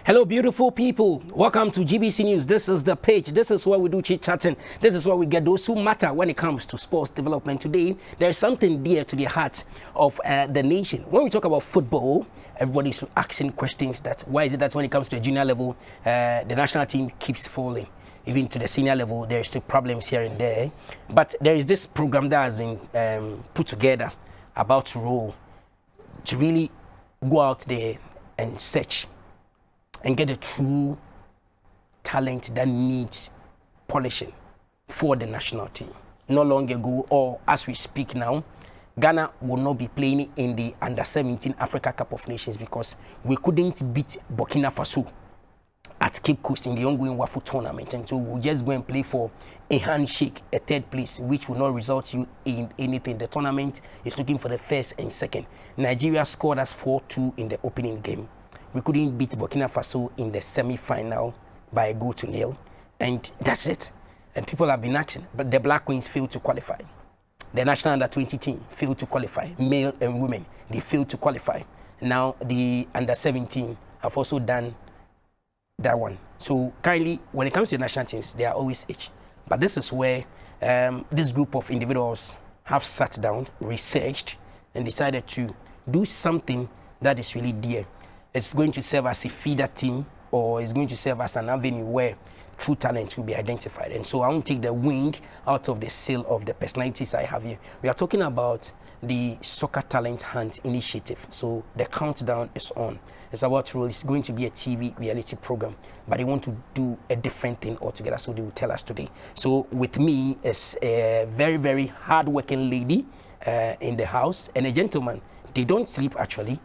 Hello, beautiful people. Welcome to GBC News. This is the page. This is where we do chit-chatting. This is where we get those who matter when it comes to sports development. Today, there's something dear to the heart of the nation. When we talk about football, everybody's asking questions that why is it that when it comes to the junior level, the national team keeps falling? Even to the senior level, there's still problems here and there. But there is this program that has been put together about to roll to really go out there and search and get a true talent that needs polishing for the national team. No long ago, or as we speak now, Ghana will not be playing in the Under-17 Africa Cup of Nations because we couldn't beat Burkina Faso at Cape Coast in the ongoing WAFU tournament. And so we'll just go and play for a handshake, a third place, which will not result you in anything. The tournament is looking for the first and second. Nigeria scored us 4-2 in the opening game. We couldn't beat Burkina Faso in the semi-final by a goal to nil. And that's it. And people have been asking, but the Black Queens failed to qualify. The national under-20 team failed to qualify. Male and women, they failed to qualify. Now the under-17 have also done that one. So currently, when it comes to the national teams, they are always each. But this is where this group of individuals have sat down, researched, and decided to do something that is really dear. It's going to serve as a feeder team, or it's going to serve as an avenue where true talent will be identified. And so I won't take the wing out of the sail of the personalities I have here. We are talking about the Soccer Talent Hunt Initiative. So the countdown is on. It's about to roll. It's going to be a TV reality program, but they want to do a different thing altogether. So they will tell us today. So with me is a very, very hard-working lady in the house and a gentleman. They don't sleep actually.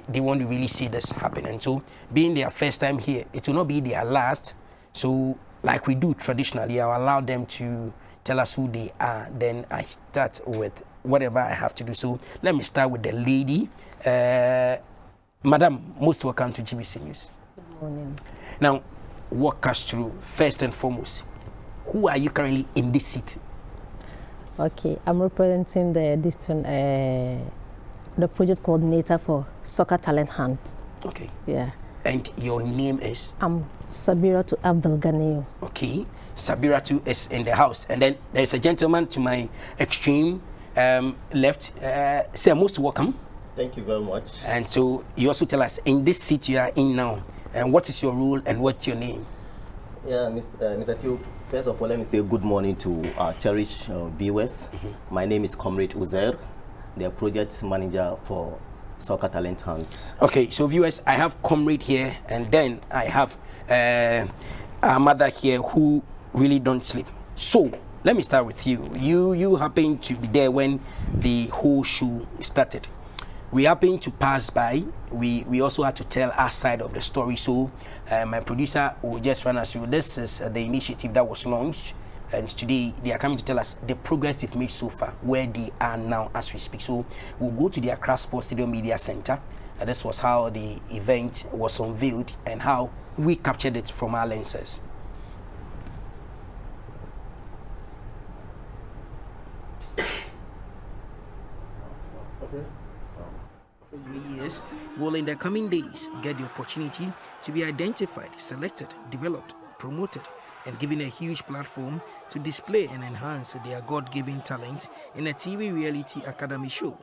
They want to really see this happen. And so being their first time here, it will not be their last. So like we do traditionally, I'll allow them to tell us who they are. Then I start with whatever I have to do. So let me start with the lady. Madam, most welcome to GBC News. Good morning. Now, walk us through, first and foremost, who are you currently in this seat? Okay, I'm representing the project coordinator for Soccer Talent Hunt. Okay. Yeah. And your name is? I'm Sabiratu Abdul Ganiyu. Okay. Sabiratu is in the house. And then there's a gentleman to my extreme left. Sir, most welcome. Thank you very much. And so you also tell us, in this seat you are in now, and what is your role and what's your name? Yeah, Mr. Teo, first of all, let me say good morning to our cherished viewers. My name is Comrade Uzair, the project manager for Soccer Talent Hunt. Okay, so viewers, I have Comrade here, and then I have our mother here who really don't sleep. So let me start with you. You happen to be there when the whole show started. We happened to pass by. We also had to tell our side of the story. So my producer will just run us through. This is the initiative that was launched. And today they are coming to tell us the progress they've made so far, where they are now as we speak. So we'll go to the Accra Sports Stadium Media Center. This was how the event was unveiled and how we captured it from our lenses. Okay. 3 years will in the coming days get the opportunity to be identified, selected, developed, promoted, and given a huge platform to display and enhance their God-given talent in a TV reality academy show.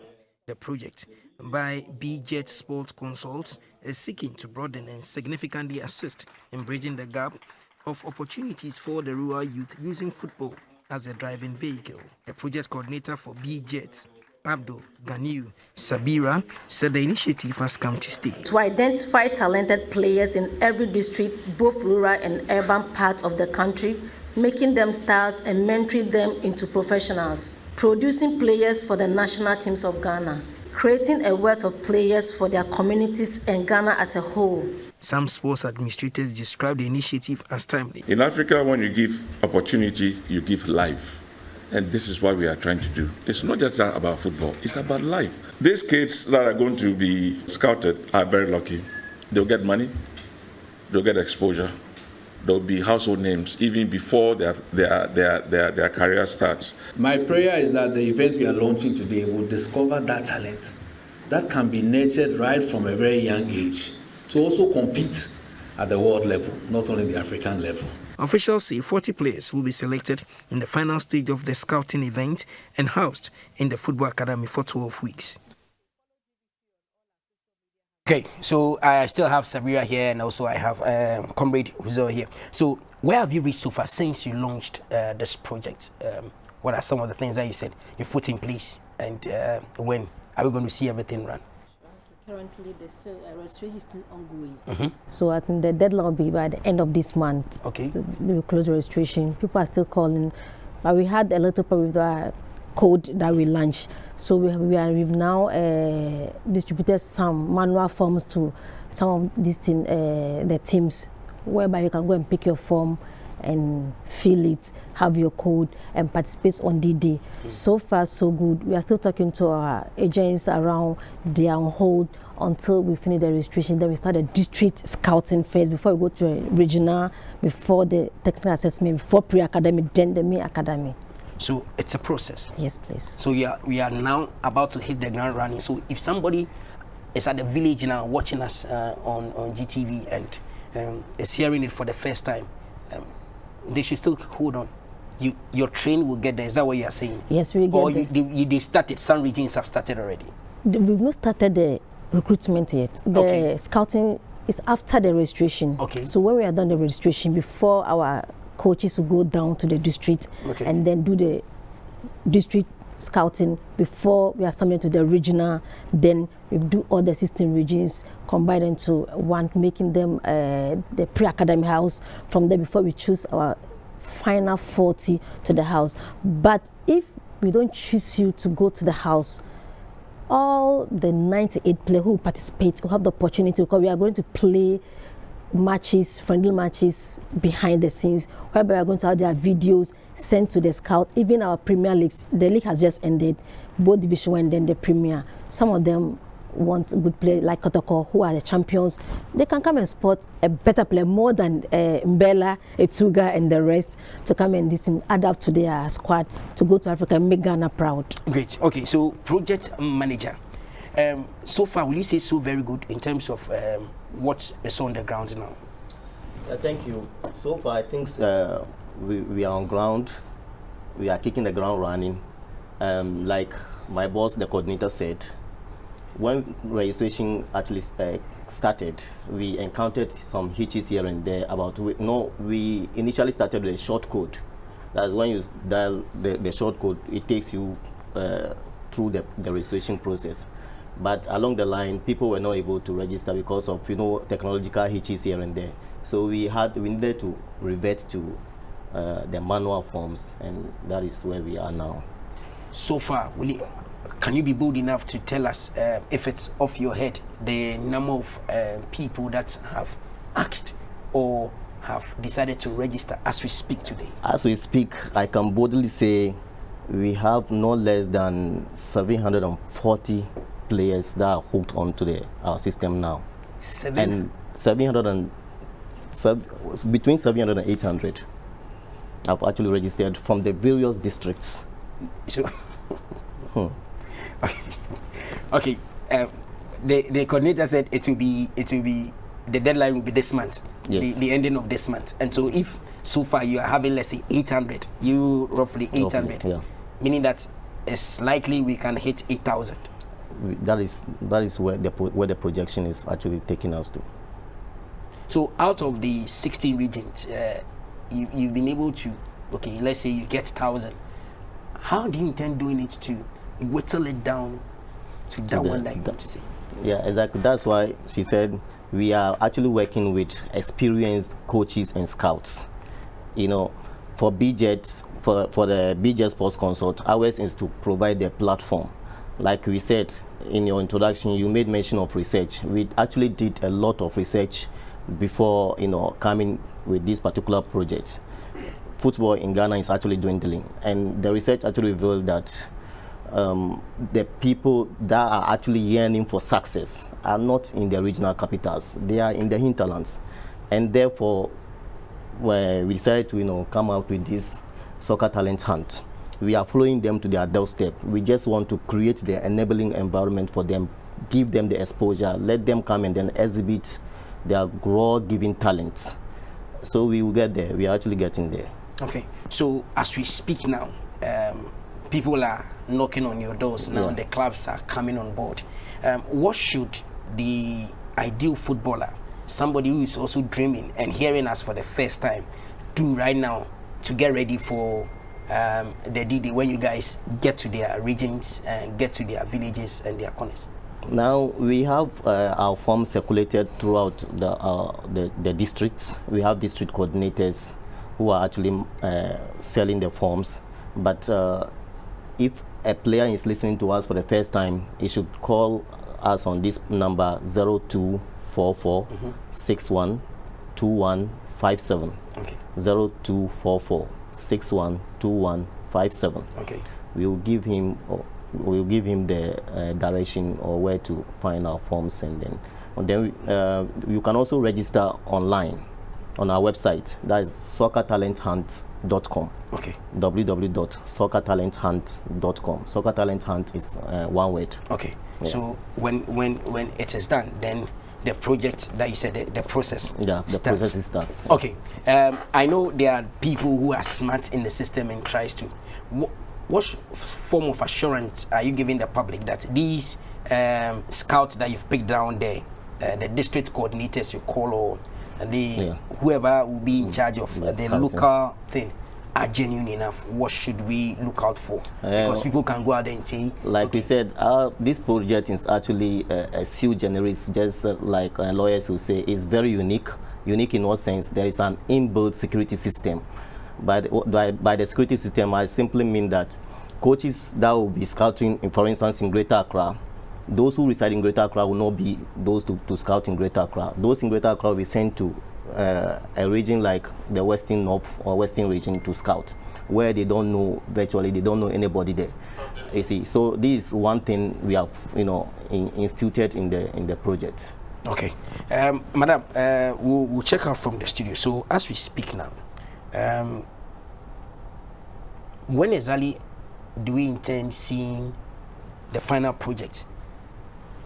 The project, by BJet Sports Consults, is seeking to broaden and significantly assist in bridging the gap of opportunities for the rural youth using football as a driving vehicle. The project coordinator for BJet, Abdul Ganiyu Sabira, said the initiative has come to stay. To identify talented players in every district, both rural and urban parts of the country, making them stars and mentoring them into professionals. Producing players for the national teams of Ghana. Creating a wealth of players for their communities and Ghana as a whole. Some sports administrators describe the initiative as timely. In Africa, when you give opportunity, you give life. And this is what we are trying to do. It's not just about football, it's about life. These kids that are going to be scouted are very lucky. They'll get money, they'll get exposure, they'll be household names even before their career starts. My prayer is that the event we are launching today will discover that talent that can be nurtured right from a very young age to also compete at the world level, not only the African level. Officials say 40 players will be selected in the final stage of the scouting event and housed in the Football Academy for 12 weeks. Okay, so I still have Sabira here, and also I have Comrade Uzo here. So where have you reached so far since you launched this project? What are some of the things that you said you've put in place, and when are we going to see everything run? Currently, the registration is still ongoing. So I think the deadline will be by the end of this month. Okay. They will close the registration. People are still calling, but we had a little problem with our code that we launched. So we've now distributed some manual forms to some of these the teams, whereby you can go and pick your form and fill it, have your code, and participate on the day. So far, so good. We are still talking to our agents around. They are on hold until we finish the registration. Then we start the district scouting phase before we go to a regional, before the technical assessment, before pre-academy, then the main academy. So it's a process. Yes, please. So we are now about to hit the ground running. So if somebody is at the village now watching us on GTV and is hearing it for the first time, they should still hold on. Your train will get there. Is that what you are saying? Yes, we will get there. Or they started, some regions have started already? We've not started the recruitment yet. The scouting is after the registration. Okay. So when we are done the registration, before our coaches will go down to the district and then do the district scouting before we are submitted to the regional, then we do all the 16 regions, combine into one, making them the pre-academy house. From there, before we choose our final 40 to the house. But if we don't choose you to go to the house, all the 98 players who participate will have the opportunity, because we are going to play matches, friendly matches behind the scenes, whereby we are going to have their videos sent to the scout. Even our Premier Leagues, the league has just ended, both Division 1 and then the Premier. Some of them want a good player like Kotoko, who are the champions. They can come and spot a better player, more than Mbella, Etuga, and the rest, to come and add up to their squad to go to Africa and make Ghana proud. Great. Okay, so project manager. So far, will you say so very good in terms of what is on the ground now? Thank you. So far, I think we are on ground. We are kicking the ground running. Like my boss, the coordinator, said, when registration actually started, we encountered some hitches here and there. We initially started with a short code. That's when you dial the short code, it takes you through the registration process. But along the line, people were not able to register because of technological hitches here and there. So we needed to revert to the manual forms, and that is where we are now. So far, can you be bold enough to tell us, if it's off your head, the number of people that have asked or have decided to register as we speak today? As we speak, I can boldly say we have no less than 740 players that are hooked onto our system now. And between 700 and 800 have actually registered from the various districts. So, okay. The coordinator said it will be the deadline will be this month. Yes. The ending of this month. And so if so far you are having, let's say, 800, roughly 800, yeah. Meaning that it's likely we can hit 8,000. That is where the projection is actually taking us to. So out of the 16 regions, you've been able to, okay, let's say you get 1,000. How do you intend doing it to whittle it down to that one that you want to say? Yeah, exactly. That's why she said we are actually working with experienced coaches and scouts. For BJet, for the BJet Sports Consult, ours is to provide the platform. Like we said in your introduction, you made mention of research. We actually did a lot of research before coming with this particular project. Football in Ghana is actually dwindling, and the research actually revealed that the people that are actually yearning for success are not in the regional capitals, they are in the hinterlands. And therefore, when we decided to come out with this soccer talent hunt, we are following them to their doorstep. We just want to create the enabling environment for them, give them the exposure, let them come and then exhibit They are raw-giving talents. So we will get there. We are actually getting there. Okay. So as we speak now, people are knocking on your doors now. The clubs are coming on board. What should the ideal footballer, somebody who is also dreaming and hearing us for the first time, do right now to get ready for the D-Day when you guys get to their regions and get to their villages and their corners? Now we have our forms circulated throughout the districts. We have district coordinators who are actually selling the forms. But if a player is listening to us for the first time, he should call us on this number 0244 61 2157. Okay. 0244 61 2157. Okay. We'll give him the direction or where to find our forms, and then you can also register online on our website. That is soccertalenthunt.com. Okay. www.soccertalenthunt.com. Soccer Talent Hunt is one word. Okay. Yeah. So when it is done, then the project that you said, the process process starts. Okay. I know there are people who are smart in the system and tries to. What form of assurance are you giving the public that these scouts that you've picked down there, the district coordinators you call, or whoever will be in charge of the local thing, are genuine enough? What should we look out for? Because people can go out there and say, like we said, this project is actually a sui generis, just like lawyers who say, it's very unique. Unique in what sense? There is an inbuilt security system. By the security system, I simply mean that coaches that will be scouting, for instance, in Greater Accra, those who reside in Greater Accra will not be those to scout in Greater Accra. Those in Greater Accra will be sent to a region like the Western North or Western region to scout, where they don't know, virtually they don't know anybody there. You see, so this is one thing we have, instituted in the project. Okay, Madam, we'll check out from the studio. So as we speak now, when exactly do we intend seeing the final project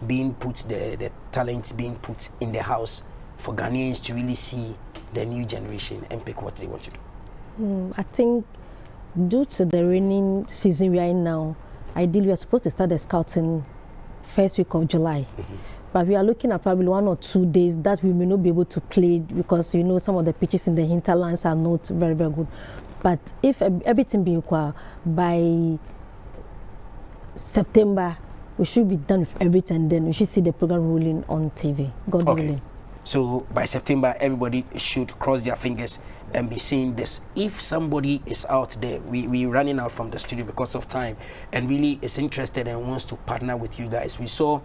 being put, the talents being put in the house for Ghanaians to really see the new generation and pick what they want to do? I think due to the raining season we are in now, ideally we are supposed to start the scouting first week of July. But we are looking at probably 1 or 2 days that we may not be able to play because some of the pitches in the hinterlands are not very, very good. But if everything being equal, by September we should be done with everything, then we should see the program rolling on TV, God willing. So by September, everybody should cross their fingers and be seeing this. If somebody is out there, we're running out from the studio because of time, and really is interested and wants to partner with you guys. We saw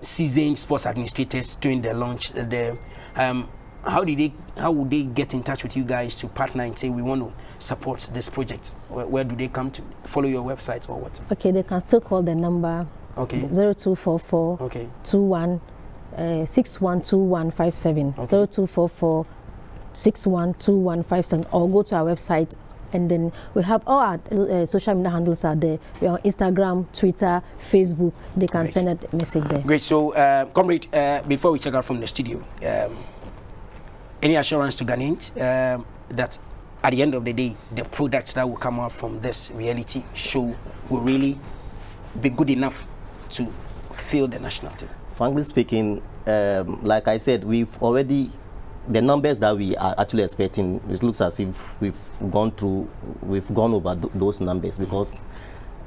seasoned sports administrators doing the launch there. How would they get in touch with you guys to partner and say we want to support this project? Where do they come to? Follow your website or what? Okay, they can still call the number 0244 21 612157. 0244 612157, or go to our website, and then we have all our social media handles are there. We are on Instagram, Twitter, Facebook. They can send a message there. Great. So, comrade, before we check out from the studio, any assurance to Ghanaians that at the end of the day, the products that will come out from this reality show will really be good enough to fill the national team? Frankly speaking, like I said, the numbers that we are actually expecting, it looks as if we've gone over those numbers, because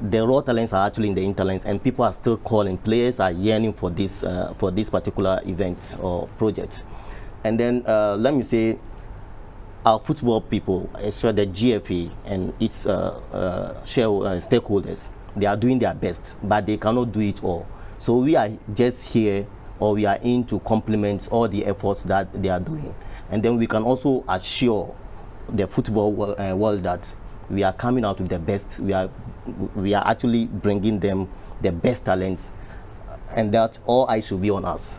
the raw talents are actually in the interlands, and people are still calling. Players are yearning for this particular event or project. And then let me say, our football people, especially the GFA and its stakeholders, they are doing their best, but they cannot do it all. So we are just here, or we are in to complement all the efforts that they are doing. And then we can also assure the football world that we are coming out with the best. We are actually bringing them the best talents, and that all eyes should be on us.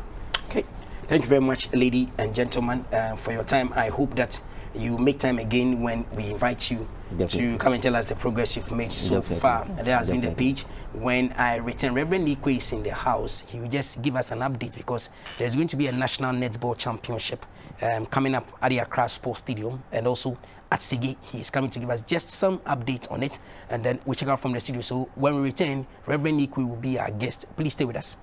Okay. Thank you very much, lady and gentlemen, for your time. I hope that you make time again when we invite you to come and tell us the progress you've made so far. And that has been the page. When I return, Reverend Nikwe is in the house. He will just give us an update because there's going to be a national netball championship coming up at the Accra Sports Stadium, and also at Sige. He is coming to give us just some updates on it, and then we'll check out from the studio. So when we return, Reverend Nikwe will be our guest. Please stay with us.